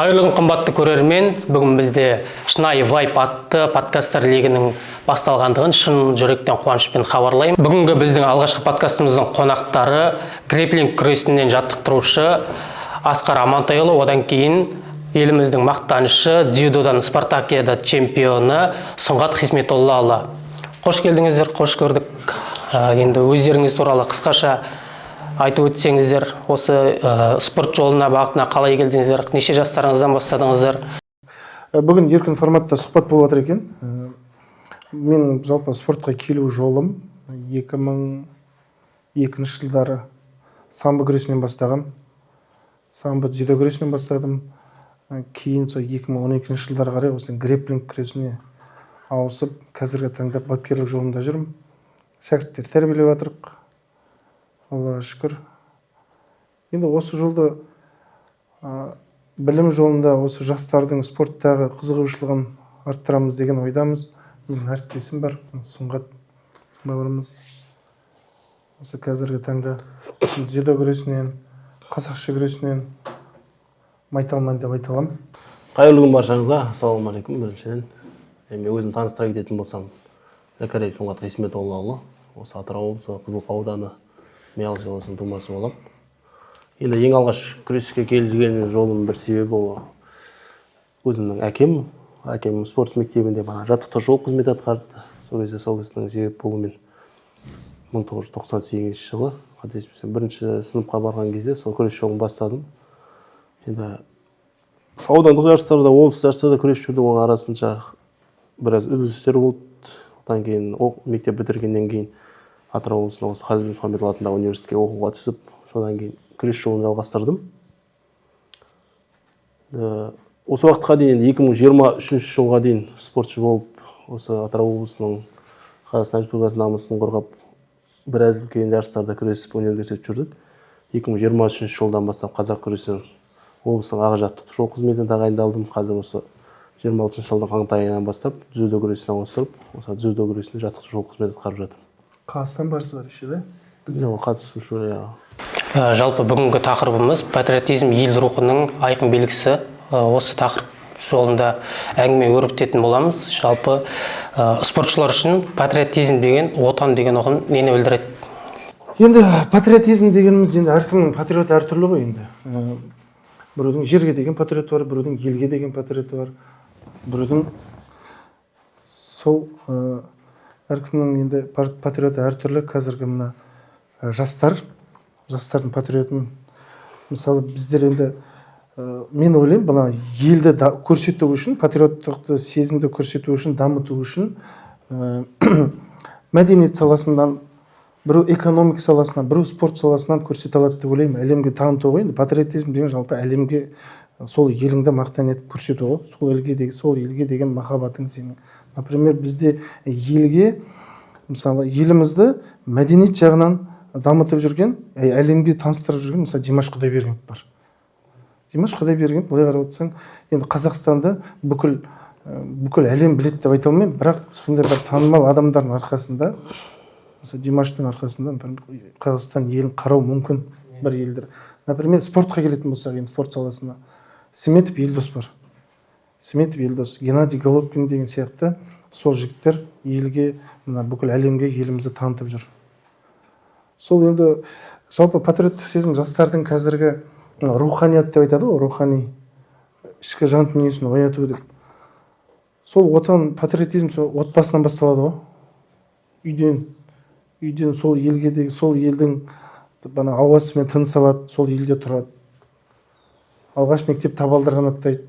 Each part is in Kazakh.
Қайырлы күн қымбатты көрермен, бүгін бізде шынайы вайп атты подкасттар легінің басталғандығын шын жүректен қуанышпен хабарлаймын. Бүгінгі біздің алғашқы подкастымыздың қонақтары грэпплинг күресінен жаттықтырушы Асқар Амантайұлы, одан кейін еліміздің мақтанышы дзюдодан Спартакиада чемпионы Сұңғат Хисметоллаұлы. Қош келдіңіздер, қош көрдік. Енді өздеріңіз туралы қысқаша айтып өтсеңіздер, осы спорт жолына бағытына қалай келдіңіздер, неше жастарыңыздан бастадыңыздар? Бүгін еркін форматта сұхбат болып жатыр екен. Менің жалпы спортқа келу жолым 2002 жылдары самбо күресінен бастағам. Самбо дзюдо күресінен бастадым. Кейін сол 2012 жылдары қарай осы грэпплинг күресіне ауысып, қазіргі таңда бапкерлік жолында жүрмін. Шәкірттер тәрбиелеп жатырмық. Аллаға шүкір. Енді осы жолда білім жолында осы жастардың спорттағы қызығушылығын арттырамыз деген ойдамыз. Менің әріптесім бар, Сұңғат бауырымыз. Осы қазіргі таңда дзюдо күресінен, қасақшы күресінен майталман деп айта аламын. Қайырлы күн баршаңызға. Ассалаумағалейкум. Біріншіден мен өзім таныстыра кететін болсам, Зәкәрияев Сұңғат Хисметоллаұлы, осы Атырау облысы Қызылқы ауданы Миялы селосының тумасы болам. Енді ең алғаш күреске келген жолым бір себебі ол өзімнің әкем спорт мектебінде жаттықтырушы болып қызмет атқарды. Сол кезде сол кісінің себеп болуымен 1998 жылы қателеспесем бірінші сыныпқа барған кезде сол күрес жолын бастадым. Енді аудандық жарыстарда, облыстық жарыстарда күрес жүрдім, оның арасында біраз үзілістер болды. Одан кейін мектеп бітіргеннен кейін Атырау облысының осы Халил Мұхамедұлы атындағы университетке оқуға түсіп, содан кейін күрес жолын жалғастырдым. Осы уақытқа дейін 2023 жылға дейін спортшы болып, осы Атырау облысының Қазақстан Республикасы намысын қорғап, біраз үлкен жарыстарда күресіп өнер көрсетіп жүрдік. 2023 жылдан бастап қазақ күресінен облыстың аға жаттықтырушы қызметіне тағайындалдым. Қазір осы 26 жылдың қаңтар айынан бастап дзюдо күресіне ауыстырып, осы дзюдо күресіне жаттықтырушы қызмет атқарып жатырмын. Қазақстан барысы бар еще, да? Бізде қатысушы, Жалпы бүгінгі тақырыбымыз патриотизм ел рухының айқын белгісі. Осы тақырып жолында әңгіме өрбітетін боламыз. Жалпы спортшылар үшін патриотизм деген, отан деген ұғым нені білдіреді? Енді патриотизм дегеніміз енді әркімнің патриоты әртүрлі ғой енді. Біреудің жерге деген патриоты бар, біреудің елге деген патриоты бар. Біреудің сол әркімнің енді патриоты әртүрлі. Қазіргі мына жастардың патриотын, мысалы біздер енді мен ойлаймын, бұна елді көрсету үшін, патриоттықты сезімді көрсету үшін, дамыту үшін мәдениет саласынан, біреу экономика саласынан, біреу спорт саласынан көрсете алады деп ойлаймын. Әлемге таныту ғой. Патриотизм деген жалпы әлемге сол еліңді мақтан етіп көрсету ғой. Сол елге деген махаббатың сенің. Например, бізде елге, мысалы, елімізді мәдениет жағынан дамытып жүрген, әлемге таныстырып жүрген, мысалы, Димаш Құдайбергенов бар. Димаш Құдайбергенов, былай қарап отырсаң, енді Қазақстанды бүкіл әлем біледі деп айта алмаймын, бірақ сондай бір танымал адамдардың арқасында, мысалы, Димаштың арқасында Қазақстан елін қарау мүмкін бір елдер. Например, спортқа келетін болсақ, енді спорт саласына Сметов Елдос бар. Сметов Елдос, Геннадий Головкин деген сияқты сол жігіттер елге, бүкіл әлемге елімізді танытып жүр. Сол енді жалпы патриоттық сезім жастардың қазіргі руханият деп айтады ғой, рухани ішкі жан дүниесін ояту деп. Сол отан, патриотизм сол отбасынан басталады ғой. Үйден сол елге де, сол елдің ауасымен тыныс алады, сол елде тұрады. Алғаш мектеп табалдырығын аттайды.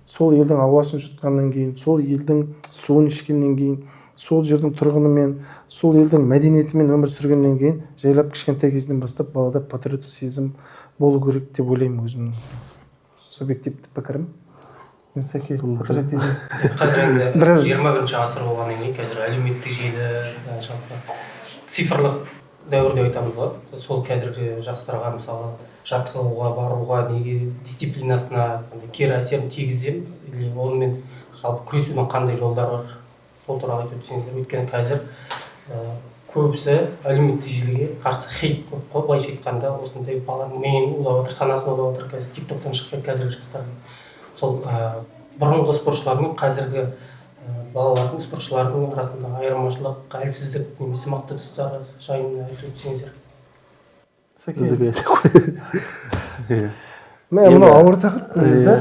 Сол елдің ауасын жұтқаннан кейін, сол елдің суын ішкеннен кейін, сол жердің тұрғынымен, сол елдің мәдениетімен өмір сүргеннен кейін, жайлап кішкентай кезден бастап балада патриоттық сезім болу керек деп ойлаймын өзімнің субъективті пікірім. Мен Сәке, патриотизм. Қазір 21-ші ғасыр болғаннан кейін, қазір әлеуметтік желі, цифрлық дәуірде айтамыз ғой. Сол қазіргі жастарға мысалы жаттығуға баруға, неге дисциплинасына кері әсерін тигізем, онымен жалпы күресудің қандай жолдары бар, сол туралы айтып өтсеңіздер. Өйткені қазір көбісі әлеуметтік желіге қарсы хейт көп қой, былайша айтқанда осындай баланың миын улап отыр, санасын улап отыр. Қазір тиктоктан шықпай қазіргі жастардың сол бұрынғы спортшылар мен қазіргі балалардың спортшылардың арасындағы айырмашылық, әлсіздік немесе мықты тұстары жайында айтып өтсеңіздер. Мына ауыр тақырып да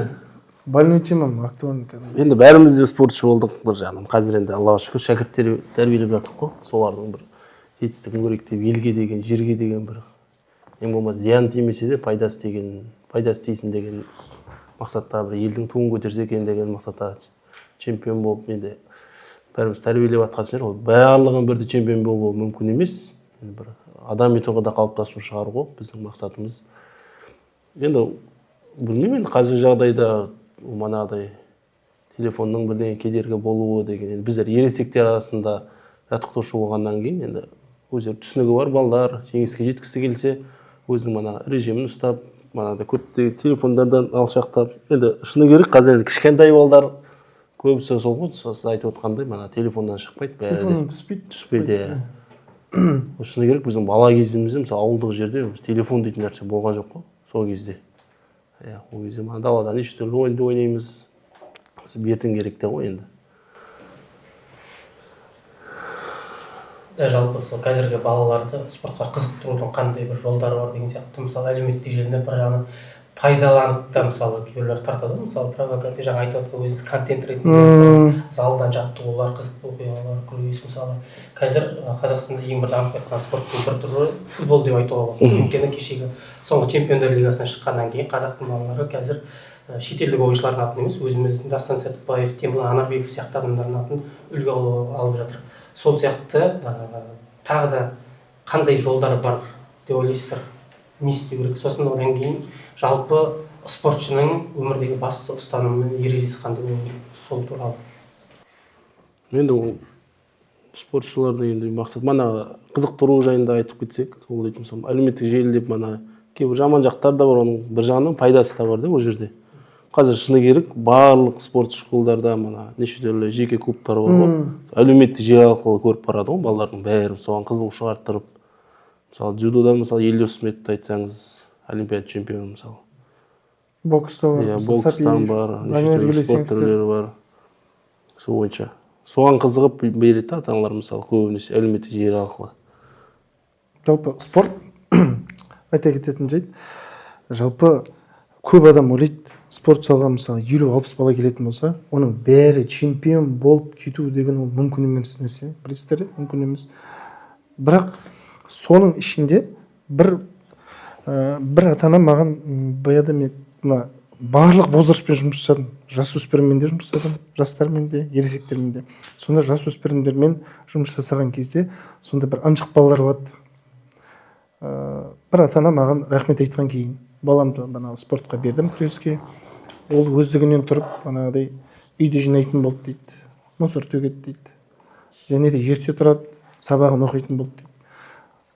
больной тема, актуальный. Енді бәріміз де спортшы болдық бір жағынан. Қазір енді Аллаға шүкір шәкірттер тәрбиелеп жатырмық қой. Солардың бір жетістігін көрейік деп, елге деген, жерге деген бір ең болмаса зиян тимесе де пайдасы тисін деген мақсатта бір елдің туын көтерсе екен деген мақсатта чемпион болып енді бәріміз тәрбиелеп жатқан шығар. Ол барлығын бірдей чемпион болуы мүмкін емес. Бір адами тұрғыда қалыптасу шығару ғой біздің мақсатымыз. Енді білмеймін, қазір жағдайда манағыдай телефонның бірдеңе кедергі болуы деген, енді біздер ересектер арасында жаттықтырушы болғаннан кейін енді өздері түсінігі бар балалар жеңіске жеткісі келсе өзінің мана режимін ұстап, манағыдай көптеген телефондардан алшақтап, енді шыны керек қазір енді кішкентай балалар көбісі сол ғой, сіз айтып отқандай мана телефоннан шықпайды, Телефоннан түспейді. Шыны керек біздің бала кезімізде мысалы ауылдық жерде телефон дейтін нәрсе болған жоқ қой сол кезде. Ол кезде даладан неше түрлі ойынды ойнаймыз. Бертін керек те ғой енді. Жалпы сол қазіргі балаларды спортқа қызықтырудың қандай бір жолдары бар деген сияқты. Мысалы әлеуметтік желіні бір жағынан пайдаланып та мысалы кейбіреулер тартады. Мысалы провокация жаңа айтып отқан өзіңіз контент ретінде залдан жаттығулар, қызықты оқиғалар, күрес мысалы. Қазір Қазақстанда ең бір дамып жатқан спорттың бір түрі футбол деп айтуға болады. Өйткені кешегі соңғы чемпиондар лигасынан шыққаннан кейін қазақтың балалары қазір шетелдік ойыншылардың атын емес, өзіміздің Дастан Сәтбаев, Темірлан Анарбеков сияқты адамдардың атын үлгі алып жатыр. Сол сияқты тағы да қандай жолдары бар деп ойлайсыздар? Не істеу керек? Сосын одан кейін жалпы спортшының өмірдегі басты ұстанымы мен ережесі қандай болуы керек? Сол туралы. Енді ол спортшыларды енді мақсат мана қызықтыру жайында айтып кетсек, ол дейтін мысалы әлеуметтік желі деп мана кейбір жаман жақтар да бар, оның бір жағынан пайдасы да бар да ол жерде. Қазір шыны керек барлық спорт школдарда мана неше түрлі жеке клубтар бар ғой. Әлеуметтік желі арқылы көріп барады ғой балалардың бәрі соған қызығушылық арттырып. Мысалы дзюдодан мысалы Елдос Сметовті айтсаңыз, олимпиада чемпионы мысалы. Бокста бар, бокстан бар, неше түрлі спорт түрлері бар. Сол бойынша. Соған қызығып береді ата-аналар мысалы көбінесе әлеуметтік желі арқылы. Жалпы спорт айта кететін жайт. Жалпы көп адам ойлайды, спорт залға мысалы 50-60 бала келетін болса, оның бәрі чемпион болып кету деген ол мүмкін емес нәрсе. Білесіздер, мүмкін емес. Бірақ соның ішінде бір ата-ана маған баяда мен барлық возрастпен жұмыс жасадым. Жасөспіріммен де жұмыс жасадым, жастармен де, ересектермен де. Сонда жасөспірімдермен жұмыс жасаған кезде сонда бір ынжық балалар болады. Бір ата-ана маған рахмет айтқан кейін баламды спортқа бердім күреске. Ол өздігінен тұрып, үйді жинайтын болды дейді. Мусор төгеді дейді. Және де ерте тұрады, сабағын оқитын болды дейді.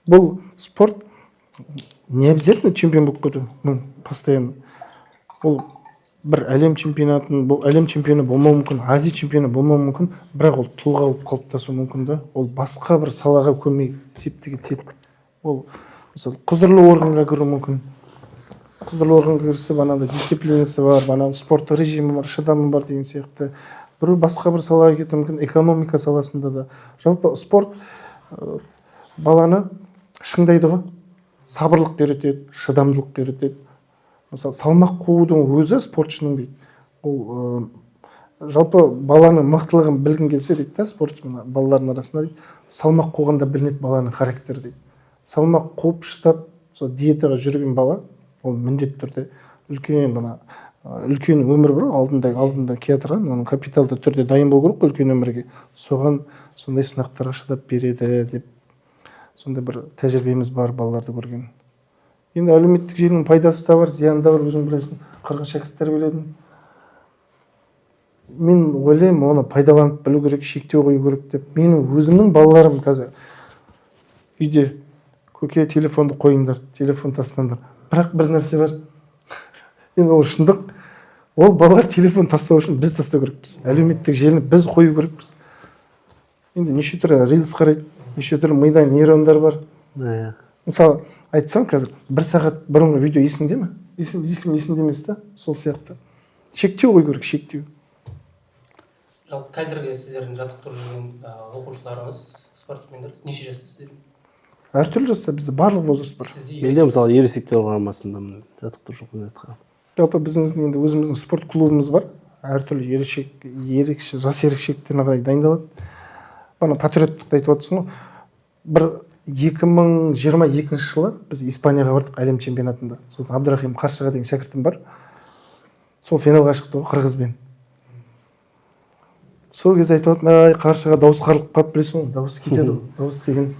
Бұл спорт не обязательно чемпион болып кету, постоянно. Ол бір әлем чемпионы болмауы мүмкін, Азия чемпионы болмауы мүмкін, бірақ ол тұлға болып қалыптасуы мүмкін да. Ол басқа бір салаға көмек септігі етеді. Ол мысалы құзырлы органға кіру мүмкін. Құзырлы органға кірсе, дисциплинасы бар, спорт режимі бар, шыдамы бар деген сияқты. Біреу басқа бір салаға кетуі мүмкін, экономика саласында да. Жалпы спорт баланы шыңдайды ғой, сабырлық үйретеді, шыдамдылық үйретеді. Мысалы, салмақ қуудың өзі спортшының дейді. Ол жалпы баланың мықтылығын білгің келсе дейді да, спортшы балалардың арасында дейді, салмақ қуғанда білінеді баланың характері дейді. Салмақ қуып шыдап, сол диетаға жүрген бала, ол міндетті түрде үлкен өмір бар, алдында келе тұрған, оның капиталды түрде дайын болу керек үлкен өмірге. Соған сондай сынақтарға шыдап береді деп, сондай бір тәжірибеміз бар балаларды көрген. Енді әлеуметтік желінің пайдасы да бар, зияны да бар, өзің білесің, қырғыз шәкірттер біледі. Мен ойлаймын, оны пайдаланып білу керек, шектеу қою керек деп. Менің өзімнің балаларым қазір үйде көке телефонды қойыңдар, телефон тастаңдар. Бірақ бір нәрсе бар. Енді ол шындық. Ол балалар телефон тастау үшін біз тастау керекпіз. Әлеуметтік желіні біз қою керекпіз. Енді неше түрлі рилс қарайды, неше түрлі мида нейрондар бар. Мысалы, айтсам қазір 1 сағат бұрынғы видео есіңде ме? Ешкім есінде емес та, сол сияқты. шектеу қою керек, шектеу. Жалпы қазіргі сіздердің жаттықтырып жүрген оқушыларыңыз, спортсмендер неше жастасыздар? Әртүрлі жаста бізде барлық возраст бар. Менде мысалы ересектер құрамасындамын, жаттықтырушы қызметте. Жалпы біздің енді өзіміздің спорт клубымыз бар. Әртүрлі ерекше жас ерекшеліктеріне қарай дайындалады. Бана патриоттықты айтып отырсың ғой. Бір 2022 жылы біз Испанияға бардық әлем чемпионатында. Сосын Абдрахим Қаршыға деген шәкіртім бар. Сол финалға шықты ғой қырғызбен. Сол кезде айтып отырмын, Қаршыға дауыс қарлық қалып білесің ғой, дауыс кетеді ғой. Дауыс деген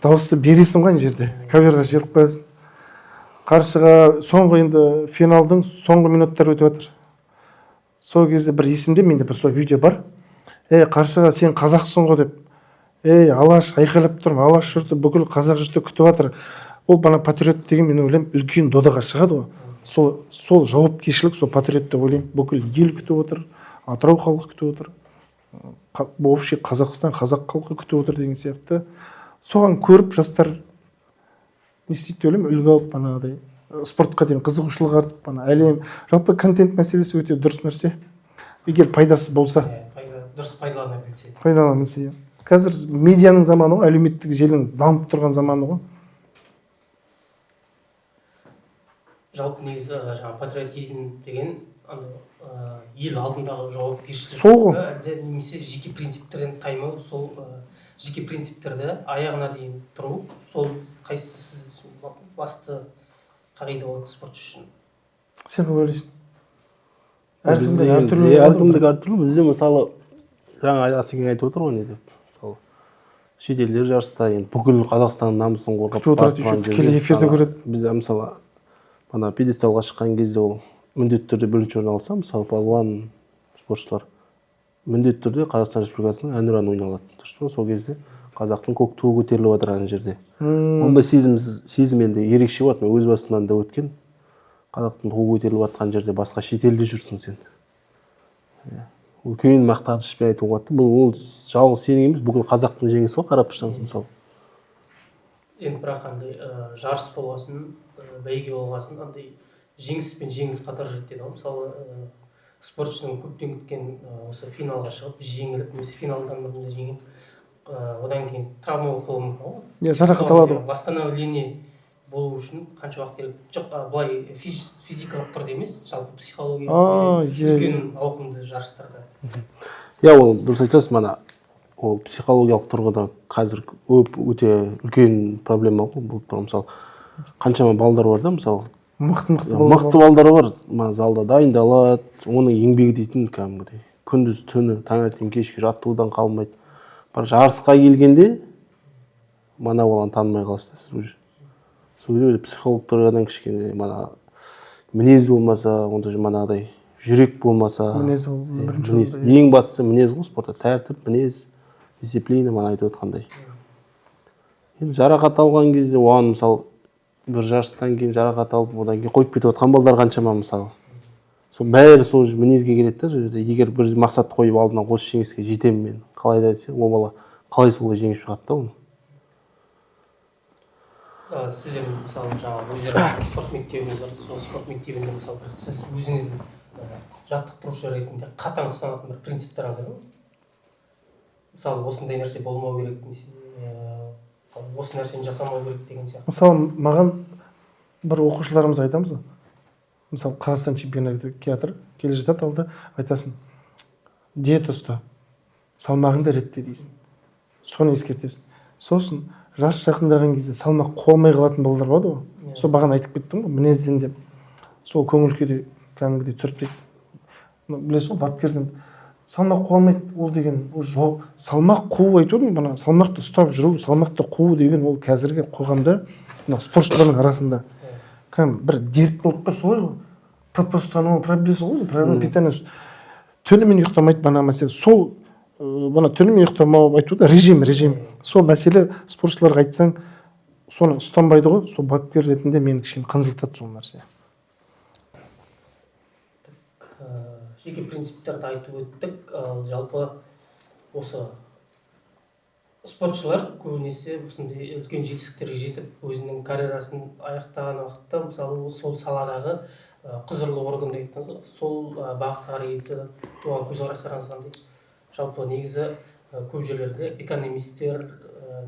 дауысты бересің ғой ана жерде. Камераға жіберіп қоясың. Қаршыға соңғы енді финалдың соңғы минуттары өтіп жатыр. Сол кезде бір есімде менде бір сол видео бар. Қаршыға сен қазақсың ғой деп. Алаш айқайлап тұрмын, алаш жұрты бүкіл қазақ жұрты күтіп жатыр. Ол бана патриот деген мен ойлаймын үлкен додаға шығады ғой. Сол жауапкершілік, сол патриот деп ойлаймын. Бүкіл ел күтіп отыр, Атырау халқы күтіп отыр. Вообще Қазақстан, қазақ халқы күтіп отыр деген сияқты. Соған көріп жастар не істейді деп ойлаймын, үлгі алып банағыдай спортқа деген қызығушылық артып, бана әлем жалпы контент мәселесі өте дұрыс нәрсе. Егер пайдасы болса, Дұрыс пайдалана білсе. пайдалана білсе. Қазір медианың заманы ғой, әлеуметтік желінің дамып тұрған заманы ғой. Жалпы негізі жаңа патриотизм деген ел алдындағы жауапкершілік. Сол ғой. Әлде немесе жеке принциптерден таймау, сол жеке принциптерді аяғына дейін тұру, сол қайсысы басты қағида болады спортшы үшін? Сен қалай ойлайсың? Әркімдік әртүрлі. Бізде мысалы жаңа Асекең айтып отыр ғой не деп. Мысалы шетелдер жарыста енді бүкіл Қазақстан намысын қорғап күтіп отырады, еще тікелей эфирде көреді. Бізде мысалы ана пьедесталға шыққан кезде ол міндетті түрде бірінші орын алса, мысалы палуан спортшылар міндетті түрде Қазақстан Республикасының әнұраны ойналады. Дұрыс па? Сол кезде қазақтың көк туы көтеріліп жатыр ана жерде. Ондай сезім енді ерекше болады. Мен өз басымнан да өткен. Қазақтың туы көтеріліп жатқан жерде басқа шетелде жүрсің сен. Үлкен мақтанышпен айтуға болады. Бұл ол жалғыз сенің емес, бүкіл қазақтың жеңісі ғой, қарап тұрсаңыз мысалы. Енді бірақ қандай жарыс болғасын, бәйге болғасын, андай жеңіс пен жеңіс қатар жүреді дейді ғой. Мысалы спортшының көптен күткен осы финалға шығып, жеңіліп, немесе финалдан бірінде жеңіп, одан кейін травма болуы мүмкін ғой. Жарақат алады. Восстановление болу үшін қанша уақыт керек? Жоқ, былай физикалық тұрғыда емес, жалпы психологиялық үлкен ауқымды жарыстарда. Ол дұрыс айтасыз, мана ол психологиялық тұрғыда қазір өте үлкен проблема ғой. Бұл мысалы қаншама балдар бар да, мысалы мықты балдар бар, залда дайындалады, оның еңбегі дейтін кәдімгідей күндіз түні таңертең кешке жаттығудан қалмайды. Бір жарысқа келгенде мана баланы танымай қаласыз уже. Сол кезде психолог тұрғыдан кішкене мана мінез болмаса, онда манағыдай жүрек болмаса, мінез ең бастысы мінез ғой спортта. Тәртіп, мінез, дисциплина мана айтып отқандай. Енді жарақат алған кезде оған мысалы бір жарыстан кейін жарақат алып, одан кейін қойып кетіп отқан балдар қаншама мысалы. Сол бәрі сол мінезге келеді де, егер бір мақсат қойып алдынан осы жеңіске жетемін мен, қалай да десе, ол бала қалай солай жеңіп шығады да оны. Сіздер мысалы жаңағы өздеріңіздің спорт мектебіңіз бар, сол спорт мектебінде мысалы сіз өзіңіздің жаттықтырушы ретінде қатаң ұстанатын бір принциптеріңіз бар ма? Мысалы осындай нәрсе болмау керек, осы нәрсені жасамау керек деген сияқты. Мысалы маған бір оқушыларымыз айтамыз, мысалы Қазақстан чемпионаты келе жатады, алда айтасың, диета ұста, салмағыңды ретте дейсің. Соны ескертесің. Сосын жарыс жақындаған кезде салмақ қуалмай қалатын балалар болады ғой. Сол бағана айтып кеттім ғой, мінезден деп. Сол көңіл күйде кәдімгідей түсіріп дейді. Білесіз ғой, бапкерден салмақ қуалмайды, ол деген салмақ қуу айтып отырмын, бана салмақты ұстап жүру, салмақты қуу деген ол қазіргі қоғамда спортшылардың арасында бір дерт болып тұр, солай ғой. ПП ұстану, білесіз ғой, правильный питание. Түнімен ұйықтамайды бана мәселе. Сол бана түнімен ұйықтамау айтып отыр, режим. Сол мәселе спортшыларға айтсаң, соны ұстанбайды ғой, сол бапкер ретінде мені кішкене қынжылтады сол нәрсе. Жеке принциптерді айтып өттік. Жалпы осы спортшылар көбінесе осындай үлкен жетістіктерге жетіп, өзінің карьерасын аяқтаған уақытта, мысалы сол саладағы құзырлы орган дегеніміз ғой, сол бағытқа қарай оған көзқарастарыңыз қандай? Жалпы негізі көп жерлерде экономисттер,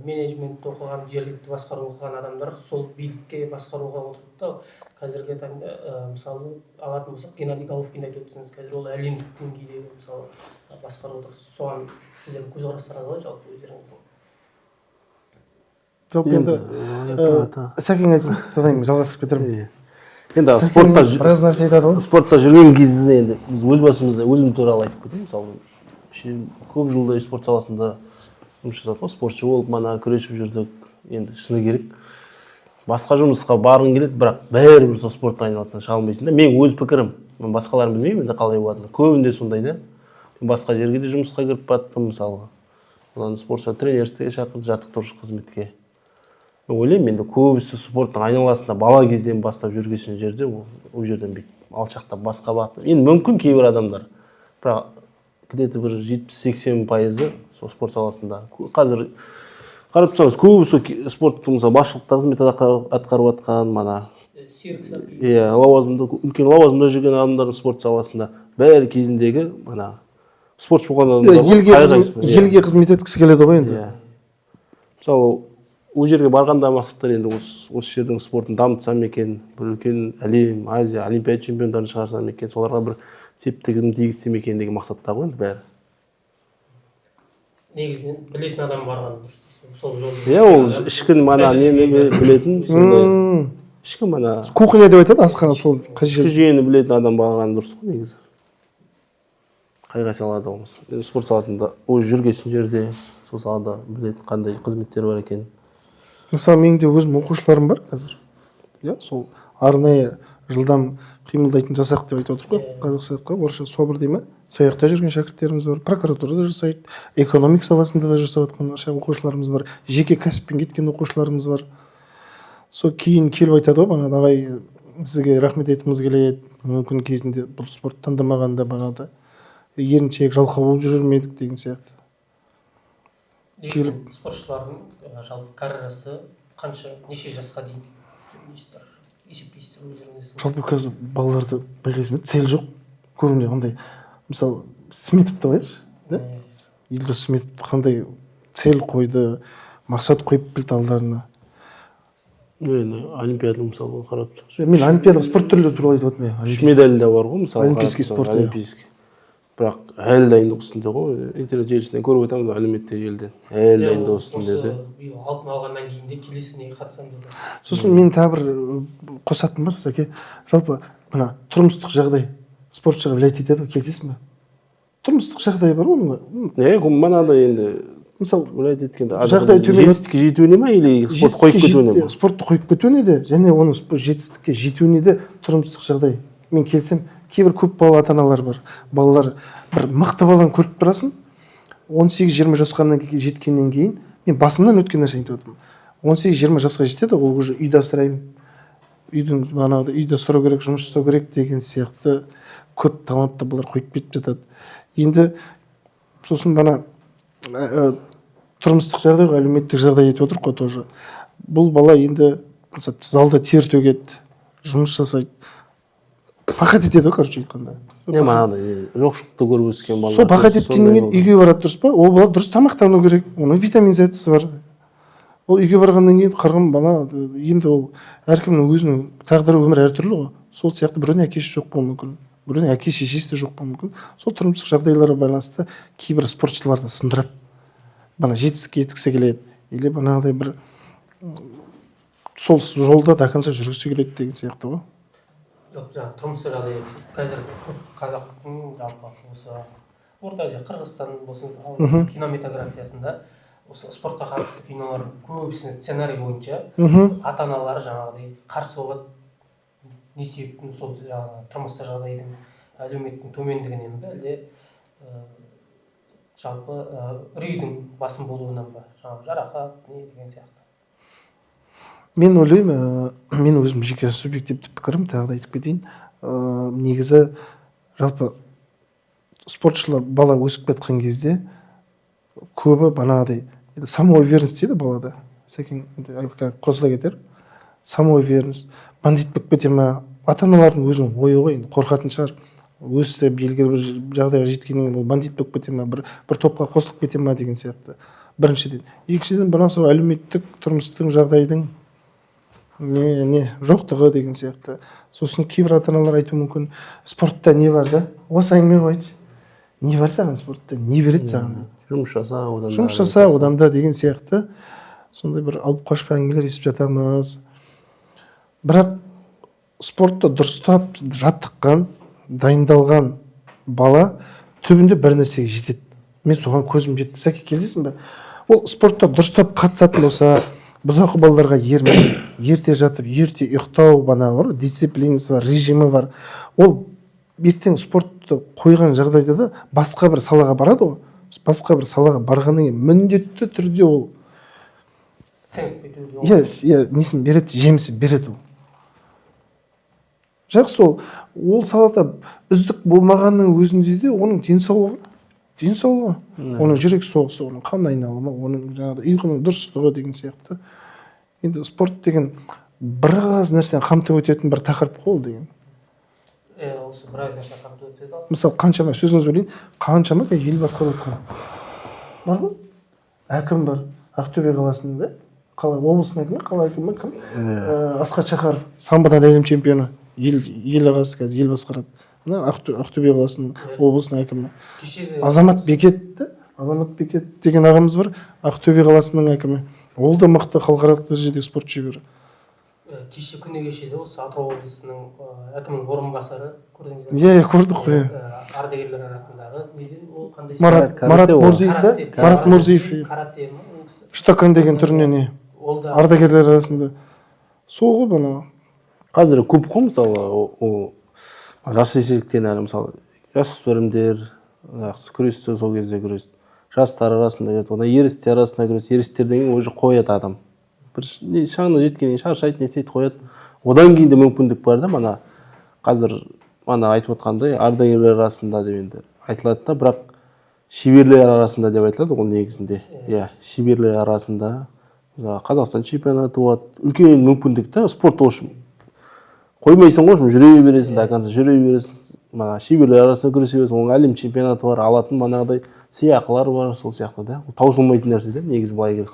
менеджмент оқыған, жергілікті басқару оқыған адамдар сол билікке басқаруға отырды да қазіргі таңда мысалы алатын болсақ Геннадий Головкинді айтып өтсеңіз, қазір ол әлемдік деңгейдегі мысалы басқаруда. Соған сіздердің көзқарастарыңыз қалай жалпы өздеріңіздің? Жалпы енді Сәкен айтсын, содан кейін жалғастырып кетемін. Енді біраз нәрсе айтады ғой. спортта жүрген кезде енді біз өз басымызда өзім туралы айтып кетейін. Мысалы көп жылдай спорт саласында жұмыс жасадық қой, спортшы болып мана күресіп жүрдік. Енді шыны керек басқа жұмысқа барғың келеді, бірақ бәрібір сол спортқа айналасың, шыға алмайсың да. Менің өз пікірім, мен басқаларын білмеймін енді қалай болатынын. Көбінде сондай да. Басқа жерге де жұмысқа кіріп баттым мысалға. Одан спортшы тренерствоге шақырды, жаттықтырушы қызметке. Мен ойлаймын, енді көбісі спорттың айналасында бала кезден бастап жүрген жерде ол жерден бүйтіп алшақтап басқа бағытта. Енді мүмкін кейбір адамдар, бірақ где-то бір 70-80% сол спорт саласында. Қазір қарап тұрсаңыз, көбісі спорттың мысалы басшылықта қызмет атқарып жатқан, мана лауазымда, үлкен лауазымда жүрген адамдардың спорт саласында бәрі кезіндегі мана спортшы болған адамдар елге қызмет еткісі келеді ғой енді. Мысалы ол жерге барғанда мақсаттар енді осы жердің спортын дамытсам екен, бір үлкен әлем, Азия, олимпиада чемпиондарын шығарсам екен, соларға бір септігім тигізсем екен деген мақсатта ғой енді бәрі. Негізінен білетін адам барған сол жолы. Ол ішкі мана нені білетін, сондай ішкі мана кухня деп айтады, асхана сол ішкі жүйені білетін адам барған дұрыс қой негізі. Қайға салады болмас. Спорт саласында ол жүрген жерде сол салада білетін қандай қызметтер бар екен. Мысалы, менің де өзім оқушыларым бар қазір. Сол арнайы жылдам қимылдайтын жасақ деп айтып отыр ғой, қазақстандыққа, орысша СОБР дей ма? Сол жақта жүрген шәкірттеріміз бар, прокуратурада жасайды, экономик саласында да жасап жатқан оқушыларымыз бар, жеке кәсіппен кеткен оқушыларымыз бар. Сол кейін келіп айтады ғой, бағана ағай сізге рахмет айтқымыз келеді, мүмкін кезінде бұл спорт таңдамағанда бағана еріншек жалқау болып жүрер ме едік деген сияқты. Келіп спортшылардың жалпы карьерасы қанша, неше жасқа дейін есептейсіздер өздеріңіз? Жалпы қазір балаларды байқайсың ба, цель жоқ. Көбіне қандай, мысалы, Сметовты алайықшы, да? Елдос Сметов қандай цель қойды, мақсат қойып білді алдарына. Олимпиада мысалы қарап тұрсақ. Мен олимпиада спорт түрлері туралы айтып отырмын. Үш медаль да бар ғой, мысалы. Олимпийский спорт. Бірақ әлі дайындық үстінде ғой, интернет желісінен көріп отырмыз, әлеуметтік желіден. Әлі дайындық үстінде де. Алтын алғаннан кейін де келесіне қатысам деп. Сосын мен тағы бір қосатыным бар, Сәке. Жалпы мына тұрмыстық жағдай спортшыға влиять етеді, келісесің бе? Тұрмыстық жағдай бар оның. Мынандай енді мысалы влиять еткенде жағдай төмен жетістікке жетуіне ме или спорт қойып кетуіне ме? Спортты қойып кетуіне де, және оның жетістікке жетуіне де тұрмыстық жағдай. Мен келсем, кейбір көп балалы ата-аналар бар. Балалар бір мықты баланы көріп тұрасың, 18-20 жасқа жеткеннен кейін, мен басымнан өткен нәрсе айтып отырмын. 18-20 жасқа жетеді, ол уже үйді асыраймын. Үйдің бағанағыдай үйді асырау керек, жұмыс жасау керек деген сияқты көп талантты балалар қойып кетіп жатады. Енді сосын бана тұрмыстық жағдай, әлеуметтік жағдай етіп отыр ғой тоже. Бұл бала енді залда тер төгеді, жұмыс жасайды. Пақат етеді ғой, короче айтқанда. Жоқшылықты көріп өскен балалар. Сол пақат еткеннен кейін үйге барады, дұрыс па? Ол бала дұрыс тамақтану керек, оның витамин зәтісі бар. Ол үйге барғаннан кейін қырғын бала, енді ол әркімнің өзінің тағдыры, өмірі әртүрлі ғой. Сол сияқты біреудің әкесі жоқ болуы мүмкін, біреудің әке шешесі де жоқ болуы мүмкін. Сол тұрмыстық жағдайларға байланысты кейбір спортшыларды сындырады. Бана жетістікке жеткісі келеді, или банағыдай бір сол жолда до конца жүргісі келеді деген сияқты ғой. Жаңағы тұрмыстық жағдай қазір қазақтың жалпы осы Орта Азия, Қырғызстан болсын, кинометографиясында осы спортқа қатысты кинолар көбісінің сценарий бойынша ата-аналары жаңағыдай қарсы болады. Не себептен сол жаңағы тұрмыстық жағдайдың әлеуметтің төмендігінен бе, әлде жалпы үрейдің басым болуынан ба, жаңағы жарақат не деген сияқты. Мен ойлаймын, мен өзім жеке субъективті пікірім, тағы да айтып кетейін. Негізі жалпы спортшылар бала өсіп кеткен кезде көбі банағыдай самоуверенность дейді балада. Сәкен қосыла кетер. Самоуверенность, бандит болып кете ма, ата аналардың өзінің ойы ғой, енді қорқатын шығар. Өсіп белгілі бір жағдайға жеткеннен кейін ол бандит болып кете ма, бір топқа қосылып кете ма деген сияқты. Біріншіден. Екіншіден, бұдан соң әлеуметтік тұрмыстық жағдайдың не жоқтығы деген сияқты. Сосын кейбір ата аналар айтуы мүмкін, спортта не бар да? Осы әңгіме қойшы. Не бар саған спортта? Не береді саған дейді. Жұмыс жаса, одан да деген сияқты. Сондай бір алып қашпа әңгімелер естіп жатамыз. Бірақ спортты дұрыстап жаттыққан, дайындалған бала түбінде бір нәрсеге жетеді. Мен соған көзім жетті. Сәке, келесің бе? Ол спортта дұрыстап қатысатын болса, бұзақы балаларға ермей, ерте жатып, ерте ұйықтау, бар, дисциплинасы бар, режимі бар. Ол ертең спортты қойған жағдайда да басқа бір салаға барады ғой. Басқа бір салаға барғаннан кейін міндетті түрде ол несін береді, жемісін береді ол. Жақсы, ол салада үздік болмағанның өзінде де оның денсаулығы, оның жүрек соғысы, оның қан айналымы, оның жаңағы ұйқының дұрыстығы деген сияқты. Енді спорт деген біраз нәрсені қамтып өтетін бір тақырып қой деген. Осы біраз нәрсені қамтып өтеді. Мысалы, қаншама сөзіңіз ойлайын, қаншама ел басқарып отқан. Бар ғой? Әкім бар, Ақтөбе қаласында, қала облысының әкімі, қала әкімі кім? Асқар Шақаров, самбодан әлем чемпионы. Ел ағасы қазір ел басқарады. Мына Ақтөбе қаласының облысының әкімі. Азамат Бекет деген ағамыз бар, Ақтөбе қаласының әкімі. Ол да мықты халықаралық дәрежедегі спорт шебері. Кеше күні кешеді осы Атырау облысының әкімінің орынбасары, көрдіңіздер? Иә, көрдік қой. Ардагерлер арасындағы ол қандай? Марат Мурзиев. Карате ма? Штокан деген түрінен ардагерлер арасында. Сол ғой бұны. Қазір көп қой, мысалы, жас ересектен әлі, мысалы, жасөспірімдер, күресті сол кезде күресті. Жастар арасында көреді, одан ерістер арасында күресті. Ерістерден кейін уже қояды адам. Бір шаңына жеткеннен шаршайды, не істейді, қояды. Одан кейін де мүмкіндік бар да, мана қазір айтып отқандай ардагерлер арасында деп енді айтылады да, бірақ шеберлер арасында деп айтылады ол негізінде. Иә, шеберлер арасында Қазақстан чемпионаты болады. Үлкен мүмкіндік та, спорт үшін. Қоймайсың ғой, жүре бересің, жүре бересің. Шеберлер арасында күресе бересің, оның әлем чемпионаты бар, алатын манағыдай сыйақылар бар, сол сияқты да. Таусылмайтын нәрсе де, негізі былай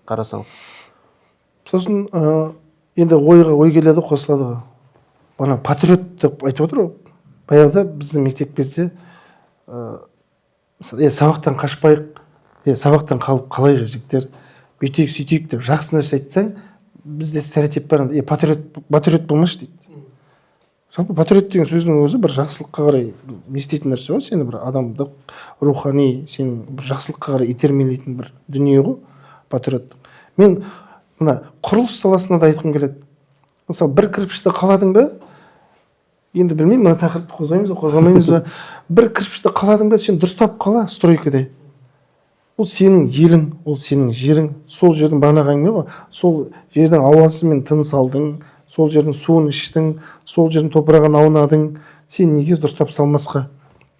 қарасаңыз. Сосын енді ой келеді, қосылады. Бана патриот деп айтып отыр ғой. Баяғыда біздің мектеп кезде сабақтан қашпайық, сабақтан қалып қалайық жігіттер, бүйтейік, сөйтейік деп жақсы нәрсе айтсаң, бізде стереотип бар, патриот болмашы дейді. Жалпы патриот деген сөздің өзі бір жақсылыққа қарай не істейтін нәрсе ғой, сені бір адамдық, рухани, сені бір жақсылыққа қарай итермелейтін бір дүние ғой, патриоттық. Мен мына құрылыс саласына да айтқым келеді. Мысалы, бір кірпішті қаладың ба, енді білмеймін, мына тақырыпты қозғаймыз ба, қозғамаймыз ба, бір кірпішті қаладың ба, сен дұрыстап қала стройкада. Ол сенің елің, ол сенің жерің, сол жердің бағанағы әңгіме ғой, сол жердің ауасымен тыныс алдың, сол жердің суын іштің, сол жердің топырағын аунадың, сен неге дұрыстап салмасқа?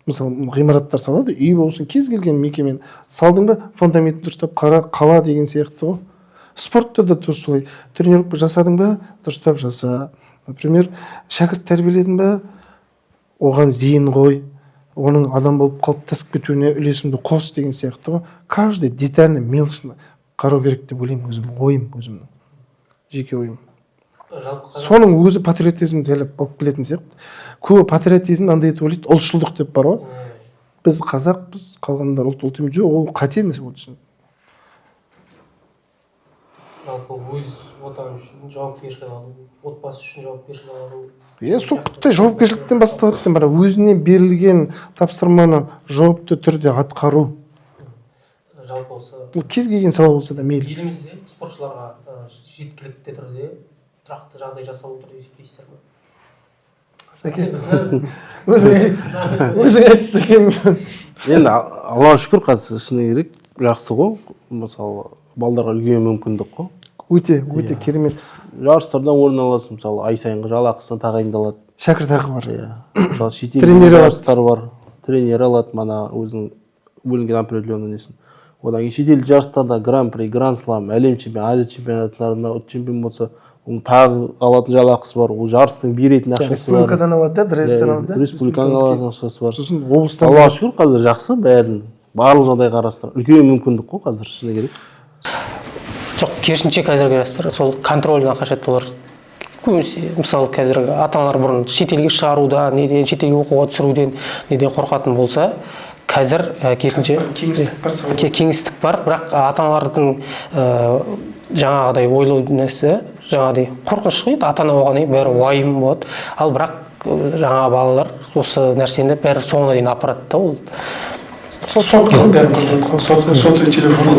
Мысалы, ғимараттар салады, үй болсын, кез келген мекемен салдың ба, фундаментін дұрыстап қала деген сияқты ғой. Спортта да солай, тренировка жасадың ба, дұрыстап жаса. Например, шәкірт тәрбиеледің ба, оған зейін қой, оның адам болып қалыптасып кетуіне үлесімді қос деген сияқты ғой. Каждый детальный мелочно қарау керек деп ойлаймын, өзімнің жеке ойым. Соның өзі патриотизмді алып келетін сияқты. Көбі патриотизм андай етіп ойлайды, ұлтшылдық деп бар ғой. Біз қазақпыз, қалғандар ұлт емес, жоқ, ол қате нәрсе ол үшін. Жалпы өз отаны үшін жауапкершілік алу, отбасы үшін жауапкершілік алу. Соқтықтай жауапкершіліктен басталады, бірақ өзіне берілген тапсырманы жауапты түрде атқару. Жалпы осы кез келген сала болса да мейлі. Елімізде спортшыларға жеткілікті түрде тұрақты жағдай жасалып отыр деп есептейсіздер ме? Сәке, өзің айтшы Сәке. Енді Аллаға шүкір, қазір шыны керек, жақсы ғой. Мысалы, балдарға үлкен мүмкіндік қой. Өте керемет. Жарыстардан орын аласың, мысалы, ай сайынғы жалақысына тағайындалады. Шәкіртақы бар. Мысалы, шетелдегі жарыстар бар, тренер алады, мана өзінің бөлінген определенный несін. Одан кейін шетелдік жарыстарда гран-при, гранд-слам, әлем чемпионаты, Азия чемпионаттарында чемпион болса, оның тағы алатын жалақысы бар, ол жарыстың беретін ақшасы бар. Республикадан алады да, дресттен алады да. Республикадан алатын ақшасы бар. Сосын облыстан. Аллаға шүкір қазір жақсы, бәрін барлық жағдай қарастырып. Үлкен мүмкіндік қой қазір, шыны керек. Жоқ, керісінше қазіргі жастар сол контрольдан қашады олар. Көбінесе мысалы қазіргі ата-аналар бұрын шетелге шығаруда, неден шетелге оқуға түсіруден неден қорқатын болса, қазір керісінше кеңістік бар, бірақ ата-аналардың жаңағыдай ойлау нәрсе, жаңағыдай қорқыныш қой, ата-ана оған бәрі уайым болады. Ал бірақ жаңа балалар осы нәрсені бәрі соңына дейін апарады да ол. Сотовый телефон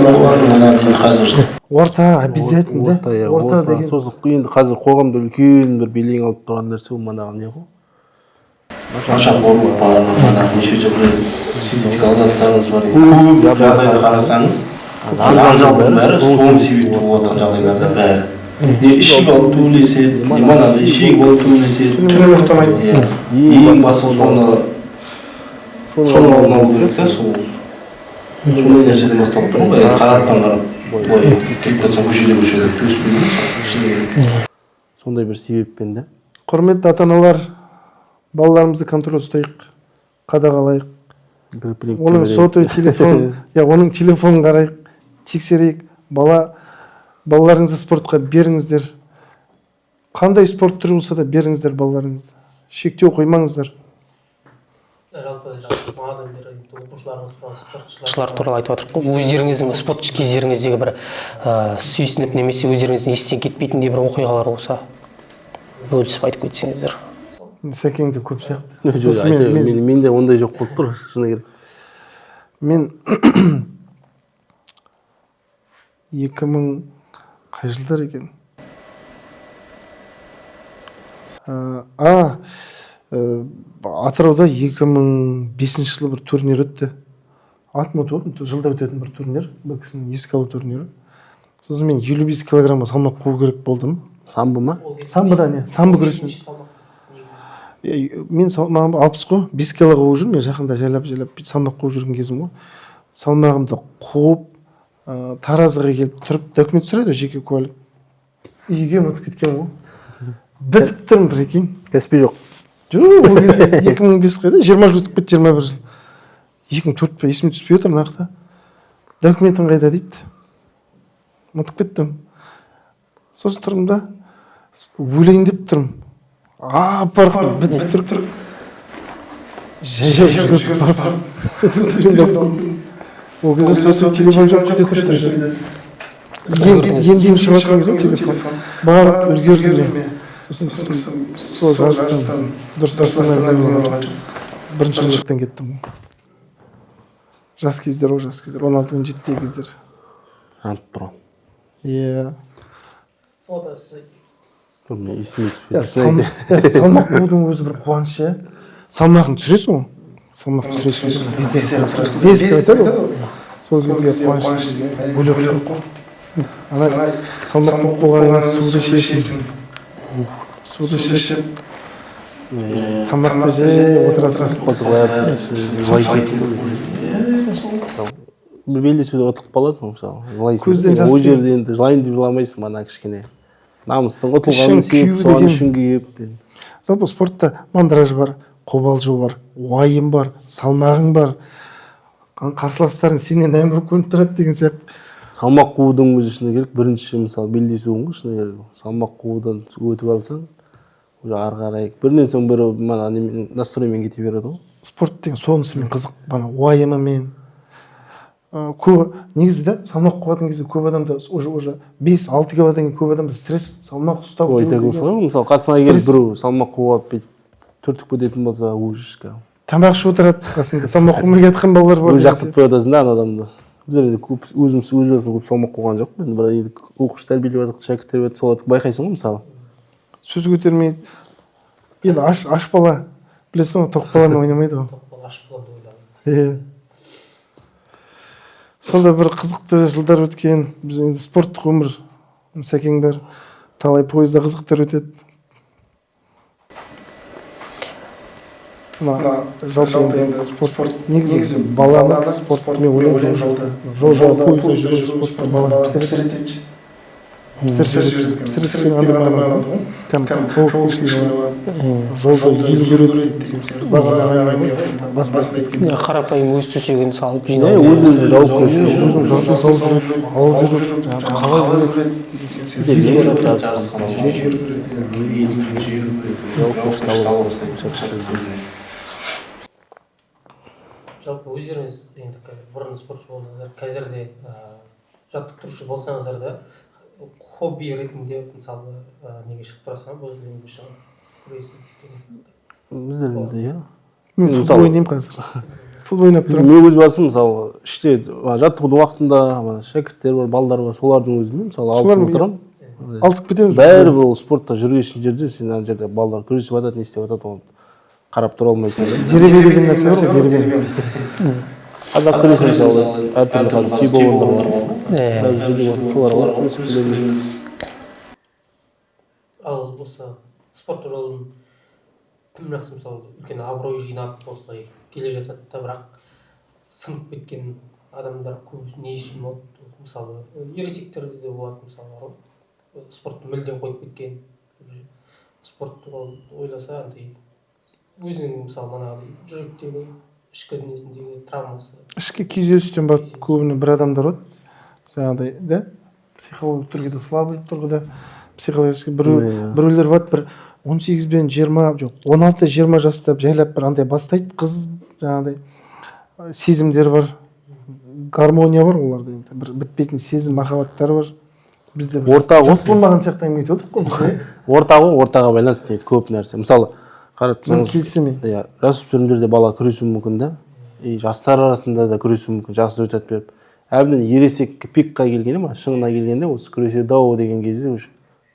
қазір. Орта обязательно. Орта деген. Сосын енді қазір қоғамда үлкен бір белең алып тұрған нәрсе ол манағы не ғой? Нашақ қорлық бар, манағы неше түрлі синтетикалық заттарымыз бар. Көп жағдайды қарасаңыз, жанжалдың бәрі соның себепті болып отырған жағдайлардың бәрі. Ішік алып төбелеседі, манағы ішек алып төбелеседі. Түнімен ұқтамайды. Ең басы соны алдын алу керек та, сондай нәрседен басталып тұр ғой, қараттан қарап, былай кетіп жатсаң көшеде төсіп бермейсің. Сондай бір себеппен да. Құрметті ата-аналар, балаларымызды контроль ұстайық, қадағалайық. Оның сотовый телефон, оның телефонын қарайық, тексерейік. Балаларыңызды спортқа беріңіздер. Қандай спорт түрі болса да беріңіздер балаларыңызды. Шектеу қоймаңыздар. Жалпы оқушылар туралы айтып отырмық қой. Өздеріңіздің спорт кездеріңіздегі бір сүйсініп немесе өздеріңіздің естен кетпейтіндей бір оқиғалар болса бөлісіп айтып кетсеңіздер. Сәкеңде көп сияқты. Менде ондай жоқ болып тұр, шыны керек. Мен 2000 қай жылдар екен? Атырауда 2005 жылы бір турнир өтті. Жылда өтетін бір турнир, бір кісінің еске алу турнирі. Сосын мен 55 килограмма салмақ қуу керек болдым. Самбы ма? Самбыда не? Самбы күресінен. Мен салмағым 60 қой, 5 килоға қуып жүрмін. Мен жақында жайлап салмақ қуып жүрген кезім ғой. Салмағымды қуып, Таразыға келіп тұрып, документ сұрайды, жеке куәлік. Үйге ұмытып кеткен ғой. Бітіп тұрмын бір екен. Кәсіпи жоқ. Жоқ, ол кезде 2005 қайда, 20 жыл өтіп кетті, 21 жыл. 2004 па, есіме түспей отыр нақты. Документің қайда дейді. Ұмытып кеттім. Сосын тұрмын да, өлейін деп тұрмын. Апарып, бітіп тұрып. Жай ол кезде сотовый телефон жоқ деп тұрды. Енді шығып жатқан кезде телефон. Барып үлгердім мен. Сосын сол жарыстан дұрыс бірінші орындықтан кеттім. Жас кездер, 16-17 кездер. Ант тұрған. Иә. Есіме түспейді. Салмақ қуудың өзі бір қуаныш, иә. Салмағын түсіресің ғой. Салмақ түсіресің. Вес деп айтады ғой. Сол кезде қуаныш бөлек қой. Ана салмақ қуғаннан суды ішесің. Суды ішіп, тамақты жеп отырасың. Белдесуде ұтылып қаласың, мысалы. Көзден жас. Ол жерде енді жылайын деп жыламайсың, мана кішкене. Намыстың ұтылғанын сеп, соған үшін күйіп. Жалпы спортта мандраж бар, қобалжу бар, уайым бар, салмағың бар. Қарсыластарың сенен әмір көрініп тұрады деген сияқты. Салмақ қуудың өзі шыны керек, бірінші мысалы белдесуің ғой шыны керек. Салмақ қуудан өтіп алсаң, уже ары қарай бірінен соң бірі настроймен кете береді ғой. Спорт деген сонысымен қызық, бана уайымымен. Көп негізі да салмақ қуатын кезде көп адамда уже 5-6 килодан кейін көп адамда стресс, салмақ ұстап жүру. Мысалы қасыңа келіп біреу салмақ қуып түртіп кететін болса, ужасқа. Тамақ ішіп отырады қасында, салмақ қумай жатқан балалар бар. Жақтырып қоятасың да ана адамды. Біздер өзіміз сөз салмақ қуған жоқ. Бірақ оқушы тәрбиелеп жатыр, шәкірт тәрбиелеп соларды байқайсың ғой мысалы. Сөз көтермейді. Енді аш бала, білесің ғой, тоқ баламен ойнамайды ғой. Тоқ бала аш баланы ойнамайды. Сонда бір қызықты жылдар өткен, біз енді спорттық өмір, Сәкең бар, талай пойызда қызықтар өтеді. Жалпы енді спорт, негізі баланы спорт, мен ойлаймын жолда пойызда жүрген спортта баланы пісіретеді. пісірсең адамдар алады ғой кім жолды ел көреді десең басында айтқан қарапайым өз төсегін салып өзі жауапкершілік өзінің жұртын салып жүреді алып жүреді қалай жалпы өздеріңіз енді бұрын спортшы болдыңыздар, қазір де жаттықтырушы болсаңыздар да хобби ретінде мысалы неге шығып тұрасың ба, боз кілемге шығып күресіп біздер енді иә мен футбол ойнаймын қазір футбол ойнап тұрамын мен өз басым мысалы іште жаттығудың уақытында шәкірттер бар балдар бар солардың өзімен мысалы алысып отырамын алысып кетеміз бәрі ол спортта жүрген жерде сен ана жерде балдар күресіп жатады не істеп жатады оны қарап тұра алмайсың деребе деген нәрсе бар ғой деребе қазақ күресі мысалы әртүрлі қазір тиболдар бар солар бар ал осы спорт жолын кім жақсы мысалы үлкен абырой жинап осылай келе жатады да бірақ сынып кеткен адамдар көп не үшін болды мысалы ересектерде де болады мысалы бар ғой спортты мүлдем қойып кеткен спортты ойласа андай өзінің мысалы манағыдай жүректегі ішкі дүниесіндегі травмасы ішкі күйзелістен барып көбіне бір адамдар болады жаңағыдай да психологиялық тұрғыда слабый тұрғыда психологически біреулер болады бір 18 бен 20 жоқ 16-20 жаста жайлап бір андай бастайды қыз жаңағыдай сезімдер бар гармония бар оларда енді бір бітпейтін сезім махаббаттар бар бізде ортағы жас болмаған сияқты әңгіме айтып отырмық қой біз ортаға байланысты негізі көп нәрсе мысалы қарап тұрсаңыз келісемін иә жасөспірімдерде бала күресуі мүмкін да и жастар арасында да күресуі мүмкін жақсы результат беріп әбден ересек пикқа келгенде ма шыңына келгенде осы күреседі ау деген кезде уже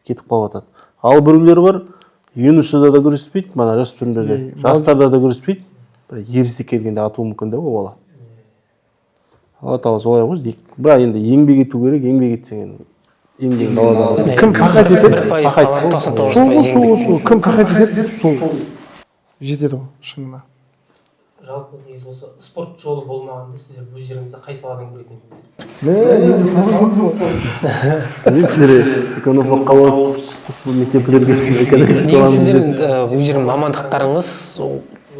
кетіп қалып жатады ал біреулер бар юношада да күреспейді мана жасөспірімдерде жастарда да күреспейді бір ересек келгенде атуы мүмкін да ол бала алла тағала солай ғой бірақ енді еңбек ету керек еңбек етсең еңбегің далада кім пахать етеді 99% кім пахать етеді сол жетеді ғой шыңына жалпы негізі осы спорт жолы болмағанда сіздер өздеріңізді қай саладан көретін білмеймін экономикаға барып мектеп бітірген сіздердің өздеріңіздің мамандықтарыңыз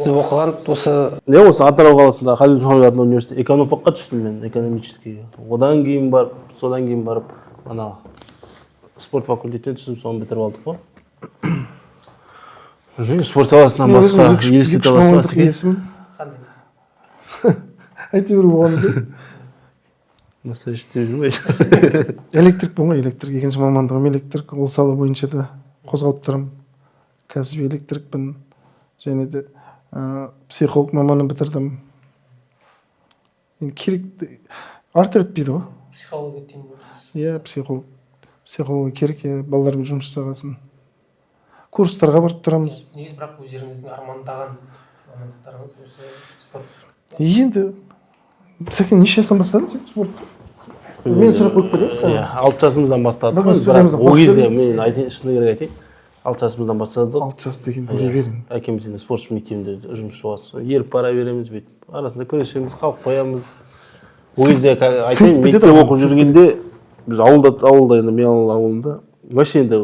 оқыған осы осы Атырау қаласында Халил Мұхаммед атындағы университетте экономфакқа түстім мен экономический одан кейін барып содан кейін барып ана спорт факультетіне түстім соны бітіріп алдық қой спорт саласынан басқа елестете аласыз есім айта беру болған массаж істеп жүрмей электрикпін ғой электрик екінші мамандығым электрик ол сала бойынша да қозғалып тұрамын кәсіби электрикпін және де психолог маманын бітірдім енді керек артық етпейді ғой психология тең иә психология керек иә балалармен жұмыс жасағасын курстарға барып тұрамыз негізі бірақ өздеріңіздің армандаған мамандықтарыңыз осы спорт енді сәкен неше жастан бастадың сен спортты мен сұрақ қойып кетейін саған 6 жасымыздан бастадық ол кезде мен айтайын шыны керек айтайын 6 жасымыздан бастадық 6 жас деген біле берің әкеміз енді спортшы мектебінде жұмысшы болған еріп бара береміз бүйтіп арасында күресеміз қалып қоямыз ол кезде айтайын мектеп оқып жүргенде біз ауылда енді мен ауылында вообще енді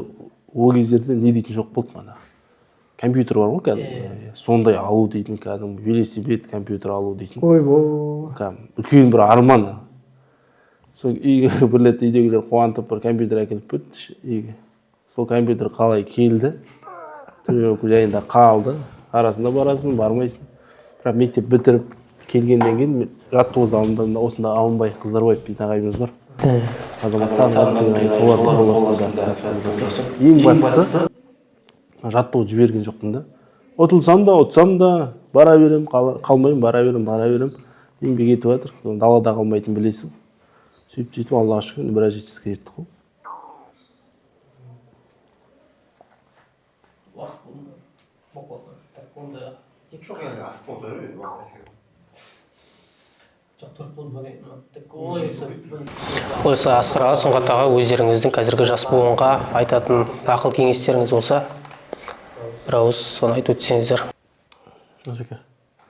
ол кездерде не дейтін жоқ болды мана компьютер бар ғой кәдімгі сондай алу дейтін кәдімгі велосипед компьютер алу дейтін ойбой кәдімгі үлкен бір арманы сол үйге бір рет үйдегілер қуантып бір компьютер әкеліп берді үйге сол компьютер қалай келді тренировка жайында қалды арасында барасың бармайсың бірақ мектеп бітіріп келгеннен кейін жаттығу залында осында Аманбай Қыздарбаев дейтін ағайымыз бар ең бастысы жаттығу жіберген жоқпын да ұтылсам да бара берем қалмаймын бара берем еңбек етіп жатыр далада қалмайтынын білесің сөйтіп аллаға шүкір біраз жетістікке жеттік қой осы Асқар аға Сұңғат аға өздеріңіздің қазіргі жас буынға айтатын ақыл кеңестеріңіз болса бір ауыз соны айтып өтсеңіздер.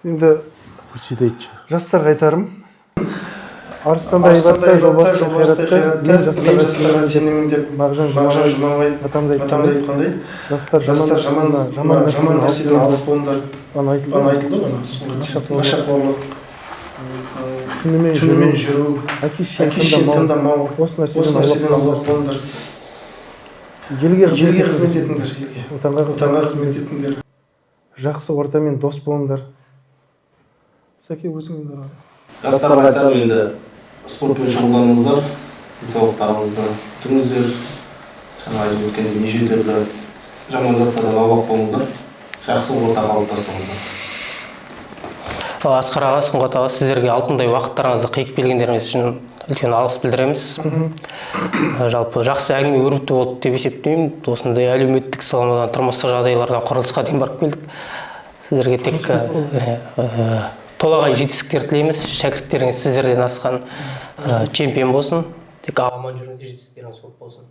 Енді айтшы жастарға айтарым Арыстанда айбатта жобасы қайратта мен жастарға сенемін деп мағжан жұмабай атамыз айтқандай жастар жаман нәрседен алыс болыңдар айтылды нашақорлық түнімен жүру әке шешені тыңдамау осы нәрседен аулақ болыңдар елге қызмет етіңдер отанға қызмет етіңдер жақсы ортамен дос болыңдар. Сәке өзің жастарға айтамын енді спортпен шұғылданыңыздар, денсаулықтарыңызды күтіңіздер, жаңа айтып өткендей неше түрлі жаман заттардан аулақ болыңыздар, жақсы орта қалыптастырыңыздар. Асқар аға, Сұңғат аға, сіздерге алтындай уақыттарыңызды қиып келгендеріңіз үшін үлкен алғыс білдіреміз. Жалпы жақсы әңгіме өрбіті болды деп есептеймін. Осындай әлеуметтік саладан, тұрмыстық жағдайлардан құрылысқа дейін барып келдік. Сіздерге тек толағай жетістіктер тілейміз. Шәкірттеріңіз сіздерден асқан чемпион болсын. Тек аман жүріңіздер, жетістіктеріңіз көп болсын.